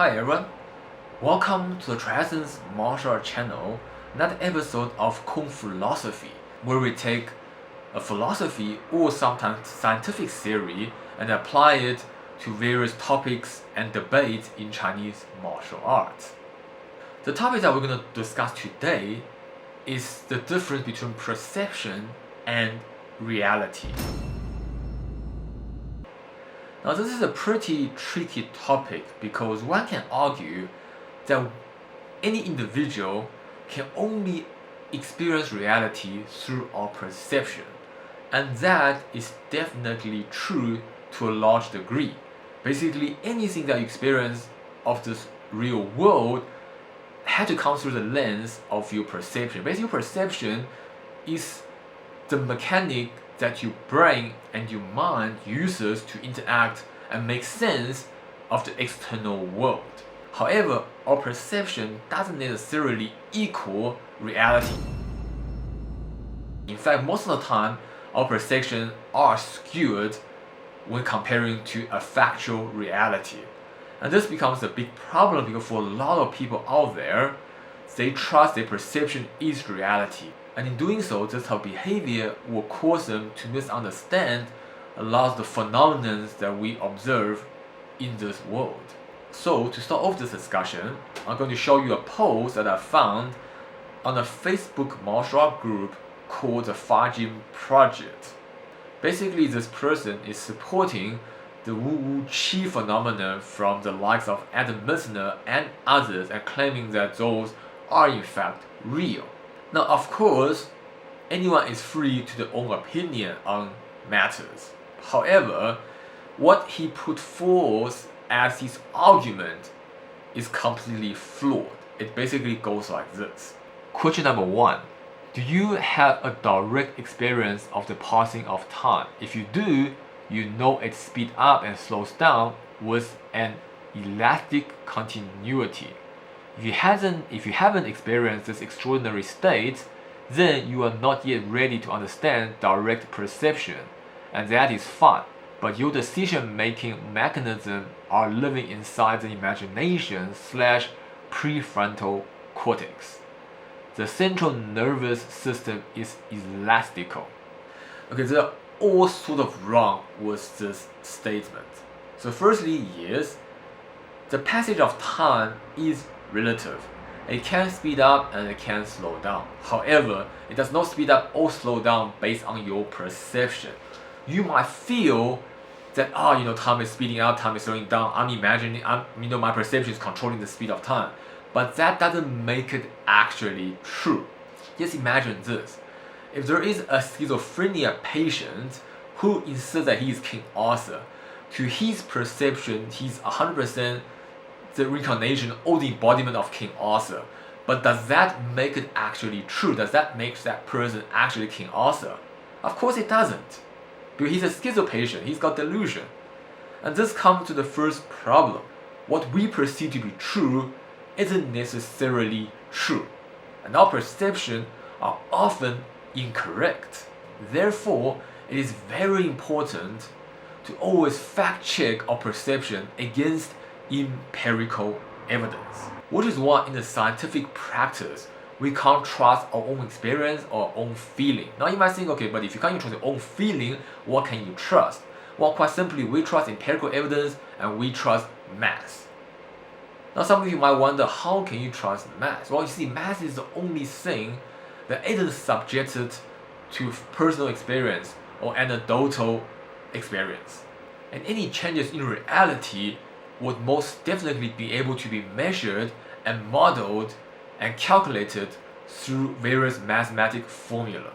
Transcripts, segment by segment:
Hi everyone, welcome to the TriEssence martial art channel, another episode of Kung Philosophy, where we take a philosophy or sometimes scientific theory and apply it to various topics and debates in Chinese martial arts. The topic that we're going to discuss today is the difference between perception and reality. Now, this is a pretty tricky topic because one can argue that any individual can only experience reality through our perception, and that is definitely true to a large degree. Basically, anything that you experience of this real world had to come through the lens of your perception. Basically, your perception is the mechanic that your brain and your mind uses to interact and make sense of the external world. However, our perception doesn't necessarily equal reality. In fact, most of the time, our perceptions are skewed when comparing to a factual reality. And this becomes a big problem because for a lot of people out there, they trust their perception is reality. And in doing so, this type of behavior will cause them to misunderstand a lot of the phenomena that we observe in this world. So to start off this discussion, I'm going to show you a post that I found on a Facebook martial art group called the Fajin Project. Basically, this person is supporting the Wu Qi phenomenon from the likes of Adam Misner and others and claiming that those are in fact real. Now, of course, anyone is free to their own opinion on matters. However, what he put forth as his argument is completely flawed. It basically goes like this. Question number 1. Do you have a direct experience of the passing of time? If you do, you know it speeds up and slows down with an elastic continuity. If you haven't experienced this extraordinary state, then you are not yet ready to understand direct perception, and that is fine. But your decision-making mechanisms are living inside the imagination/prefrontal cortex. The central nervous system is elastical. Okay, they're all sort of wrong with this statement. So firstly, yes, the passage of time is relative. It can speed up and it can slow down. However, it does not speed up or slow down based on your perception. You might feel that time is speeding up, time is slowing down. I'm imagining, my perception is controlling the speed of time, but that doesn't make it actually true. Just imagine this: if there is a schizophrenia patient who insists that he is King Arthur, to his perception, he's 100% the reincarnation or the embodiment of King Arthur. But does that make it actually true? Does that make that person actually King Arthur? Of course it doesn't. Because he's a schizo patient, he's got delusion. And this comes to the first problem. What we perceive to be true isn't necessarily true. And our perceptions are often incorrect. Therefore, it is very important to always fact check our perception against empirical evidence, which is why in the scientific practice we can't trust our own experience or our own feeling. Now you might think, okay, but if you can't trust your own feeling, what can you trust? Well, quite simply, we trust empirical evidence and we trust math. Now some of you might wonder, how can you trust math? Well, you see, math is the only thing that isn't subjected to personal experience or anecdotal experience. And any changes in reality would most definitely be able to be measured and modeled and calculated through various mathematical formula.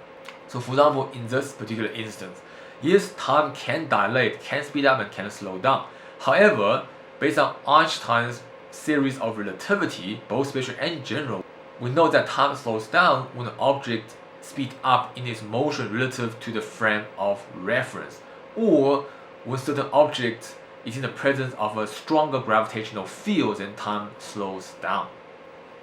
So for example, in this particular instance, yes, time can dilate, can speed up and can slow down. However, based on Einstein's theories of relativity, both special and general, we know that time slows down when an object speeds up in its motion relative to the frame of reference, or when certain objects is in the presence of a stronger gravitational field, then time slows down.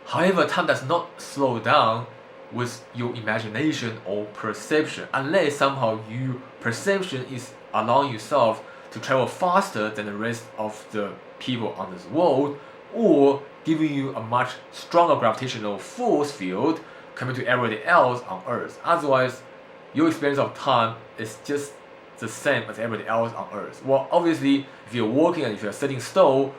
However, time does not slow down with your imagination or perception, unless somehow your perception is allowing yourself to travel faster than the rest of the people on this world, or giving you a much stronger gravitational force field compared to everybody else on Earth. Otherwise, your experience of time is just the same as everybody else on Earth. Well, obviously, if you're walking and if you're sitting still,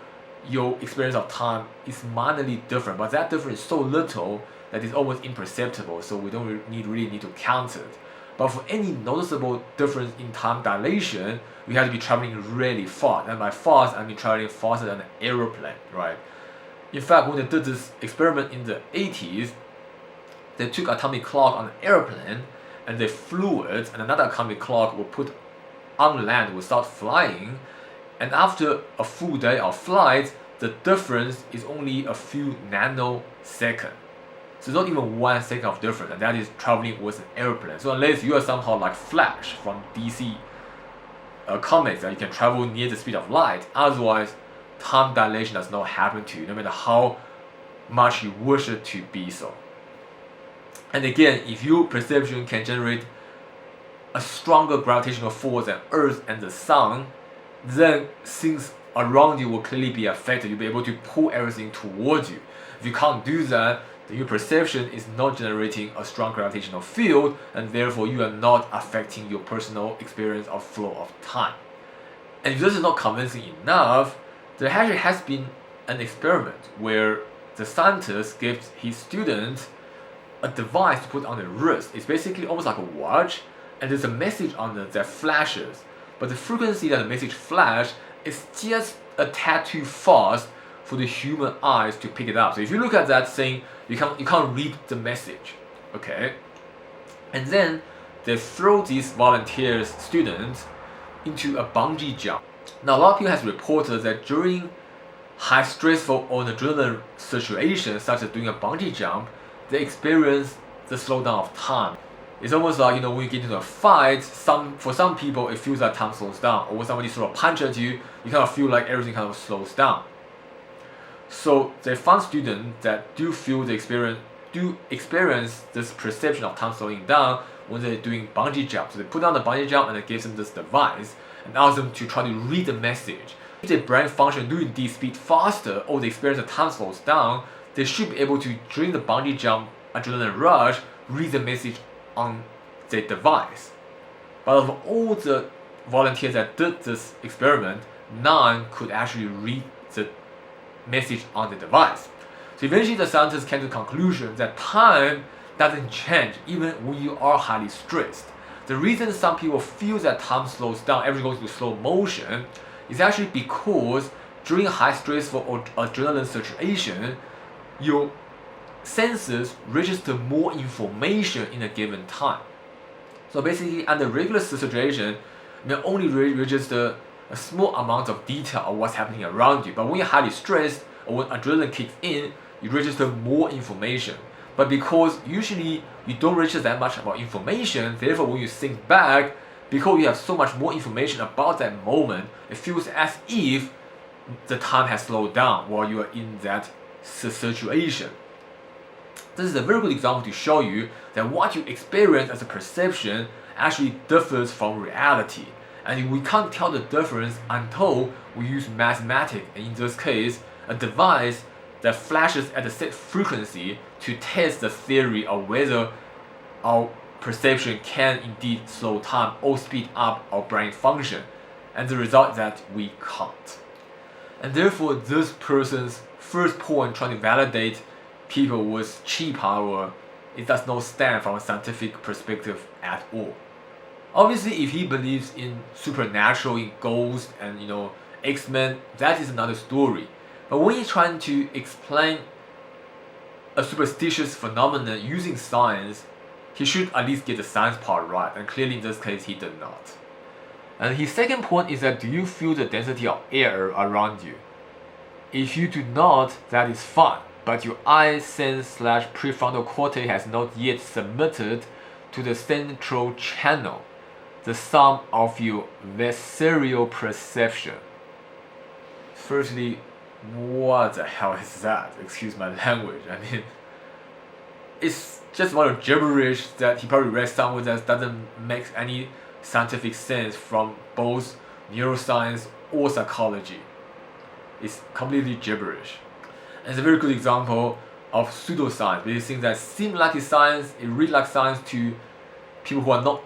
your experience of time is minorly different, but that difference is so little that it's almost imperceptible, so we don't really need to count it. But for any noticeable difference in time dilation, we have to be traveling really fast, and by fast, I mean traveling faster than an aeroplane, right? In fact, when they did this experiment in the 80s, they took atomic clock on an airplane and they flew it, and another atomic clock will put on land, will start flying, and after a full day of flight, the difference is only a few nanoseconds. So not even 1 second of difference, and that is traveling with an airplane. So unless you are somehow like Flash from DC comics, that you can travel near the speed of light, otherwise time dilation does not happen to you, no matter how much you wish it to be so. And again, if your perception can generate a stronger gravitational force than Earth and the Sun, then things around you will clearly be affected. You'll be able to pull everything towards you. If you can't do that, then your perception is not generating a strong gravitational field, and therefore you are not affecting your personal experience of flow of time. And if this is not convincing enough, there actually has been an experiment where the scientist gives his students a device to put on their wrist. It's basically almost like a watch, and there's a message on it that flashes, but the frequency that the message flash is just a tad too fast for the human eyes to pick it up. So if you look at that thing, you can't read the message, okay? And then they throw these volunteers, students, into a bungee jump. Now a lot of people has reported that during high stressful or adrenaline situations, such as doing a bungee jump, they experience the slowdown of time. It's almost like, when you get into a fight, for some people it feels like time slows down, or when somebody throws a punch at you, you kind of feel like everything kind of slows down. So they found students that do experience this perception of time slowing down when they're doing bungee jump. So they put on the bungee jump and it gives them this device and asks them to try to read the message. If their brain function do indeed speed faster, or they experience the time slows down, they should be able to, during the bungee jump adrenaline rush, read the message on the device. But of all the volunteers that did this experiment, none could actually read the message on the device. So eventually the scientists came to the conclusion that time doesn't change even when you are highly stressed. The reason some people feel that time slows down, everything goes into slow motion, is actually because during high stressful or adrenaline situation, your senses register more information in a given time. So basically, under regular situation, you may only register a small amount of detail of what's happening around you. But when you're highly stressed or when adrenaline kicks in, you register more information. But because usually you don't register that much about information, therefore when you think back, because you have so much more information about that moment, it feels as if the time has slowed down while you are in that situation. This is a very good example to show you that what you experience as a perception actually differs from reality. And we can't tell the difference until we use mathematics, and in this case, a device that flashes at a set frequency to test the theory of whether our perception can indeed slow time or speed up our brain function. And the result is that we can't. And therefore, this person's first point trying to validate people with chi power, it does not stand from a scientific perspective at all. Obviously, if he believes in supernatural, in ghosts and X-Men, that is another story. But when he's trying to explain a superstitious phenomenon using science, he should at least get the science part right, and clearly in this case he did not. And his second point is that, do you feel the density of air around you? If you do not, that is fine, but your eye sense / prefrontal cortex has not yet submitted to the central channel, the sum of your visceral perception. Firstly, what the hell is that? Excuse my language. I mean, it's just one of gibberish that he probably read somewhere that doesn't make any scientific sense from both neuroscience or psychology. It's completely gibberish. And it's a very good example of pseudoscience. These things that seem like it's science, it read like science to people who are not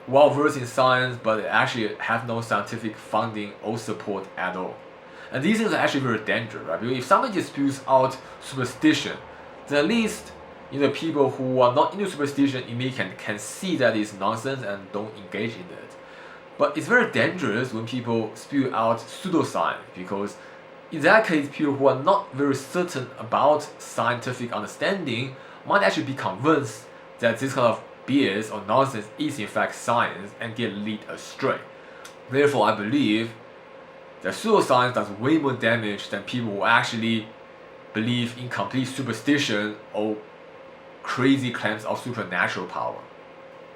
well versed in science, but actually have no scientific funding or support at all. And these things are actually very dangerous, right? Because if somebody just spews out superstition, then at least people who are not into superstition immediately can see that it's nonsense and don't engage in it. But it's very dangerous when people spew out pseudoscience, because in that case, people who are not very certain about scientific understanding might actually be convinced that this kind of BS or nonsense is in fact science and get led astray. Therefore, I believe that pseudoscience does way more damage than people who actually believe in complete superstition or crazy claims of supernatural power.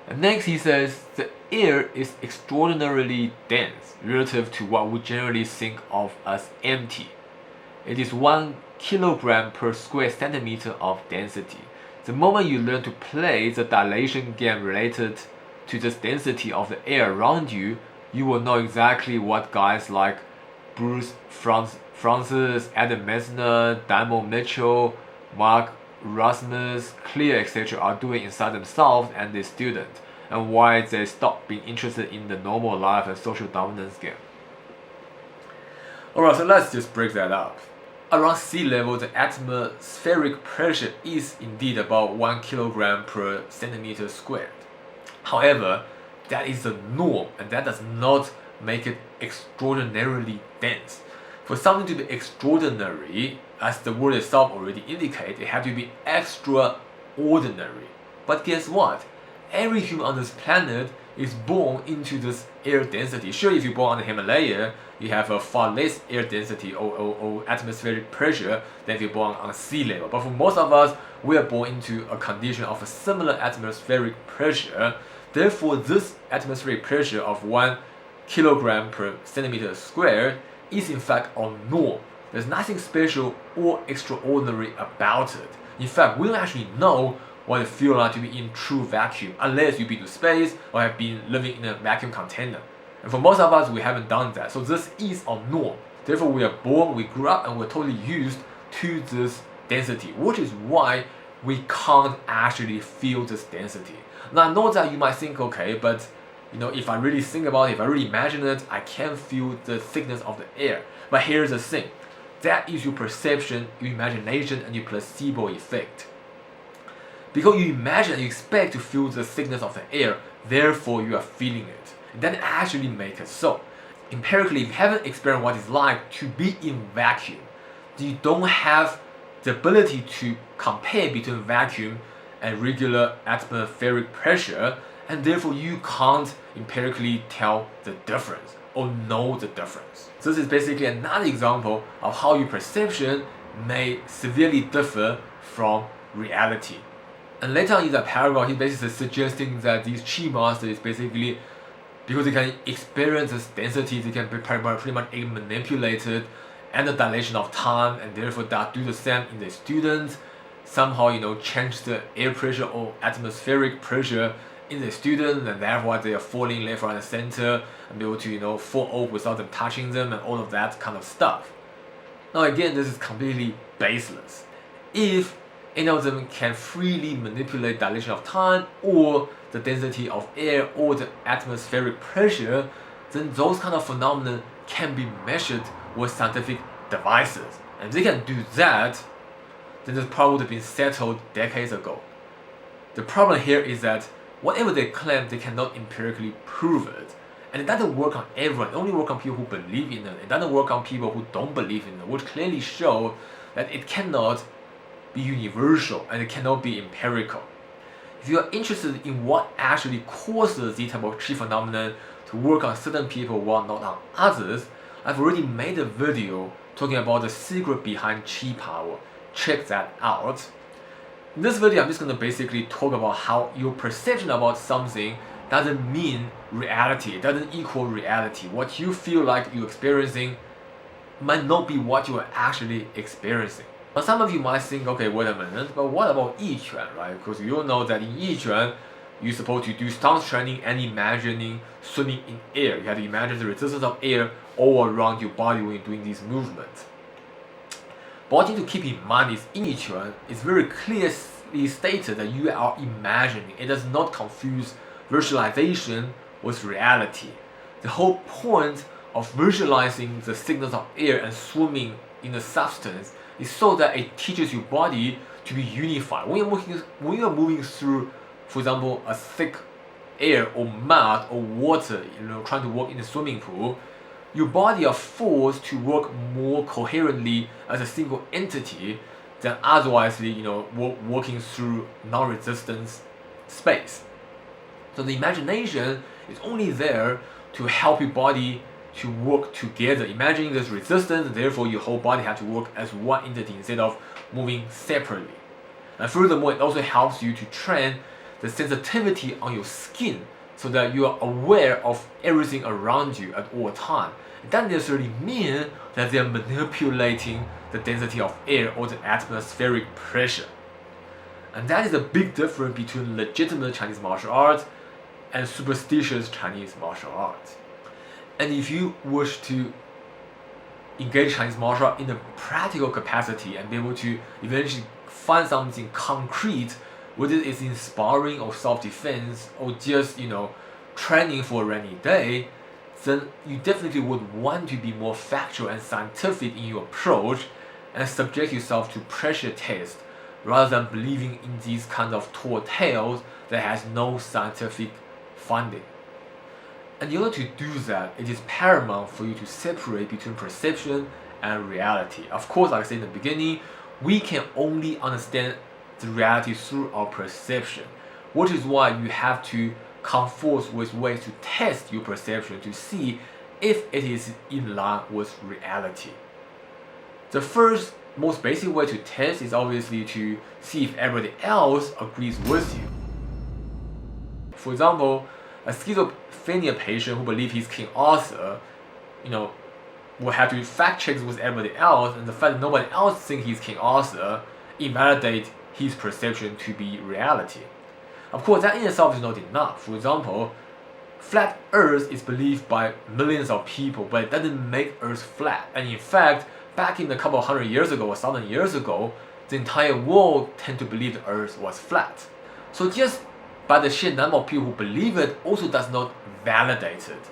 And next he says, the air is extraordinarily dense relative to what we generally think of as empty. It is 1 kilogram per square centimeter of density. The moment you learn to play the dilation game related to this density of the air around you, you will know exactly what guys like Bruce Francis, Adam Messner, Diamond Mitchell, Mark Rasmus, Clear, etc. are doing inside themselves and their students, and why they stop being interested in the normal life and social dominance game. Alright, so let's just break that up. Around sea level, the atmospheric pressure is indeed about 1 kilogram per centimeter squared. However, that is the norm, and that does not make it extraordinarily dense. For something to be extraordinary, as the word itself already indicates, it has to be extraordinary. But guess what? Every human on this planet is born into this air density. Sure, if you're born on the Himalaya, you have a far less air density or atmospheric pressure than if you're born on sea level. But for most of us, we are born into a condition of a similar atmospheric pressure. Therefore, this atmospheric pressure of 1 kilogram per centimeter squared is in fact our norm. There's nothing special or extraordinary about it. In fact, we don't actually know what it feels like to be in true vacuum unless you've been to space or have been living in a vacuum container. And for most of us, we haven't done that. So this is our norm. Therefore, we are born, we grew up, and we're totally used to this density, which is why we can't actually feel this density. Now, I know that you might think, okay, but if I really think about it, if I really imagine it, I can feel the thickness of the air. But here's the thing. That is your perception, your imagination, and your placebo effect. Because you imagine and you expect to feel the thickness of the air, therefore you are feeling it. And that actually makes it so. Empirically, if you haven't experienced what it's like to be in vacuum, you don't have the ability to compare between vacuum and regular atmospheric pressure, and therefore you can't empirically tell the difference or know the difference. So this is basically another example of how your perception may severely differ from reality. And later on in that paragraph, he basically suggesting that these chi masters basically, because they can experience this density, they can be pretty much manipulated and the dilation of time, and therefore that do the same in the students. Somehow, change the air pressure or atmospheric pressure in the student, and therefore they are falling left, right, and center, and be able to, fall off without them touching them, and all of that kind of stuff. Now again, this is completely baseless. If any of them can freely manipulate dilation of time or the density of air or the atmospheric pressure, then those kind of phenomena can be measured with scientific devices. And if they can do that, then this problem would have been settled decades ago. The problem here is that whatever they claim, they cannot empirically prove it. And it doesn't work on everyone. It only works on people who believe in it. It doesn't work on people who don't believe in it, which clearly show that it cannot be universal and it cannot be empirical. If you are interested in what actually causes these type of chi phenomenon to work on certain people while not on others, I've already made a video talking about the secret behind chi power. Check that out. In this video, I'm just going to basically talk about how your perception about something doesn't mean reality. It doesn't equal reality. What you feel like you're experiencing might not be what you are actually experiencing. Now, some of you might think, okay, wait a minute, but what about Yiquan, right? Because you all know that in Yiquan, you're supposed to do stance training and imagining swimming in air. You have to imagine the resistance of air all around your body when you're doing these movements. important to keep in mind is 印拳 is very clearly stated that you are imagining. It does not confuse visualization with reality. The whole point of visualizing the signals of air and swimming in the substance is so that it teaches your body to be unified. When you're moving through, for example, a thick air or mud or water, trying to walk in a swimming pool, your body are forced to work more coherently as a single entity than otherwise, walking through non-resistance space. So the imagination is only there to help your body to work together. Imagining there's resistance, and therefore your whole body has to work as one entity instead of moving separately. And furthermore, it also helps you to train the sensitivity on your skin so that you are aware of everything around you at all times. It doesn't necessarily mean that they are manipulating the density of air or the atmospheric pressure. And that is a big difference between legitimate Chinese martial arts and superstitious Chinese martial arts. And if you wish to engage Chinese martial art in a practical capacity and be able to eventually find something concrete, whether it's inspiring or self-defense or just training for a rainy day, then you definitely would want to be more factual and scientific in your approach and subject yourself to pressure test rather than believing in these kinds of tall tales that has no scientific funding. And in order to do that, it is paramount for you to separate between perception and reality. Of course, like I said in the beginning, we can only understand the reality through our perception, which is why you have to come forth with ways to test your perception to see if it is in line with reality. The first, most basic way to test is obviously to see if everybody else agrees with you. For example, a schizophrenia patient who believes he's King Arthur, will have to fact check with everybody else, and the fact that nobody else thinks he's King Arthur invalidates his perception to be reality. Of course, that in itself is not enough. For example, flat Earth is believed by millions of people, but it doesn't make Earth flat. And in fact, back in a couple of hundred years ago or 1,000 years ago, the entire world tended to believe the Earth was flat. So just by the sheer number of people who believe it also does not validate it.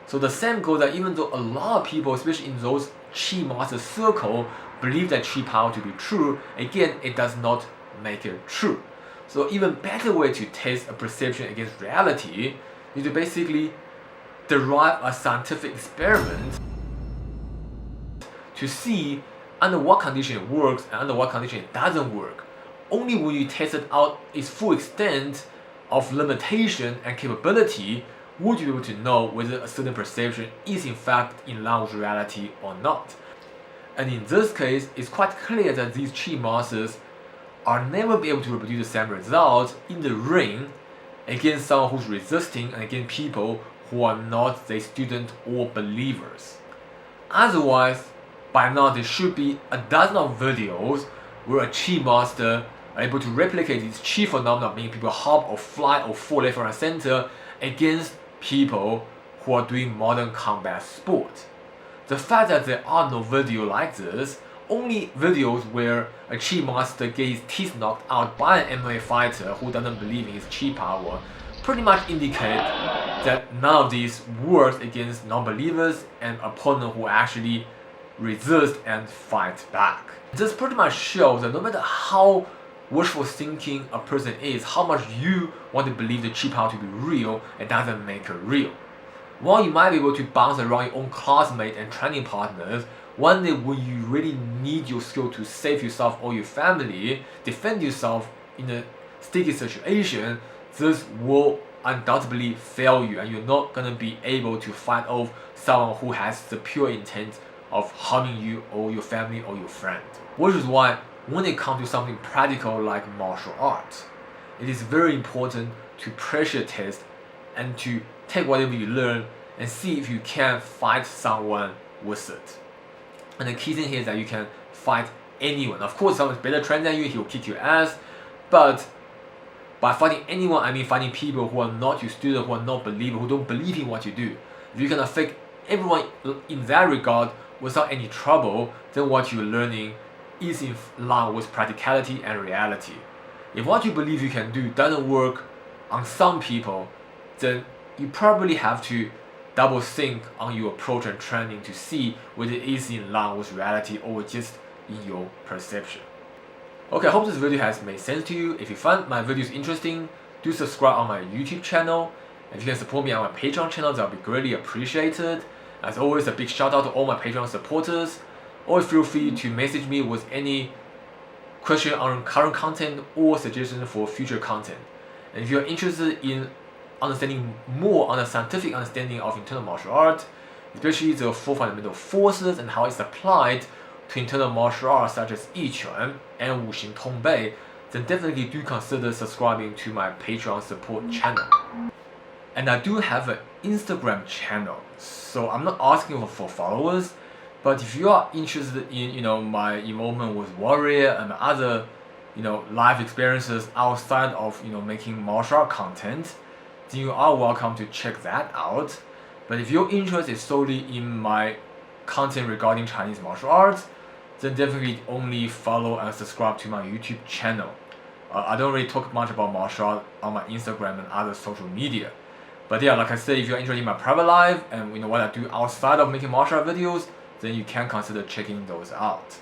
So the same goes that even though a lot of people, especially in those Chi master circle, believe that Chi power to be true, again, it does not make it true. So even better way to test a perception against reality is to basically derive a scientific experiment to see under what condition it works and under what condition it doesn't work. Only when you test it out its full extent of limitation and capability would you be able to know whether a certain perception is in fact in line with reality or not. And in this case, it's quite clear that these Chi masters are never be able to reproduce the same results in the ring against someone who's resisting and against people who are not their student or believers. Otherwise, by now there should be a dozen of videos where a Chi master are able to replicate this Chi phenomenon, meaning people hop or fly or fall left, right, and center against people who are doing modern combat sport. The fact that there are no videos like this, only videos where a Chi master gets his teeth knocked out by an MMA fighter who doesn't believe in his Chi power, pretty much indicate that none of these works against non-believers and opponents who actually resist and fight back. This pretty much shows that no matter how wishful thinking a person is, how much you want to believe the Chi power to be real, it doesn't make it real. While you might be able to bounce around your own classmates and training partners, one day when you really need your skill to save yourself or your family, defend yourself in a sticky situation, this will undoubtedly fail you and you're not going to be able to fight off someone who has the pure intent of harming you or your family or your friend. Which is why when it comes to something practical like martial arts, it is very important to pressure test and to take whatever you learn and see if you can fight someone with it. And the key thing here is that you can fight anyone. Of course, someone's better trained than you, he will kick your ass, but by fighting anyone, I mean fighting people who are not your students, who are not believers, who don't believe in what you do. If you can affect everyone in that regard without any trouble, then what you're learning is in line with practicality and reality. If what you believe you can do doesn't work on some people, then you probably have to double think on your approach and training to see whether it is in line with reality or just in your perception. Okay, I hope this video has made sense to you. If you find my videos interesting, do subscribe on my YouTube channel. If you can support me on my Patreon channel, that would be greatly appreciated. As always, a big shout out to all my Patreon supporters. Always feel free to message me with any question on current content or suggestions for future content. And if you're interested in understanding more on the scientific understanding of internal martial art, especially the 4 fundamental forces and how it's applied to internal martial arts such as Yi Quan and Wu Xing Tong Bei, then definitely do consider subscribing to my Patreon support channel. And I do have an Instagram channel, so I'm not asking for followers, but if you are interested in my involvement with Warrior and other life experiences outside of making martial art content, then you are welcome to check that out. But if your interest is solely in my content regarding Chinese martial arts, then definitely only follow and subscribe to my YouTube channel. I don't really talk much about martial art on my Instagram and other social media. But yeah, like I said, if you're interested in my private life and what I do outside of making martial art videos, then you can consider checking those out.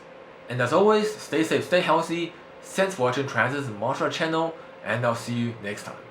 And as always, stay safe, stay healthy. Thanks for watching TriEssence martial art channel, and I'll see you next time.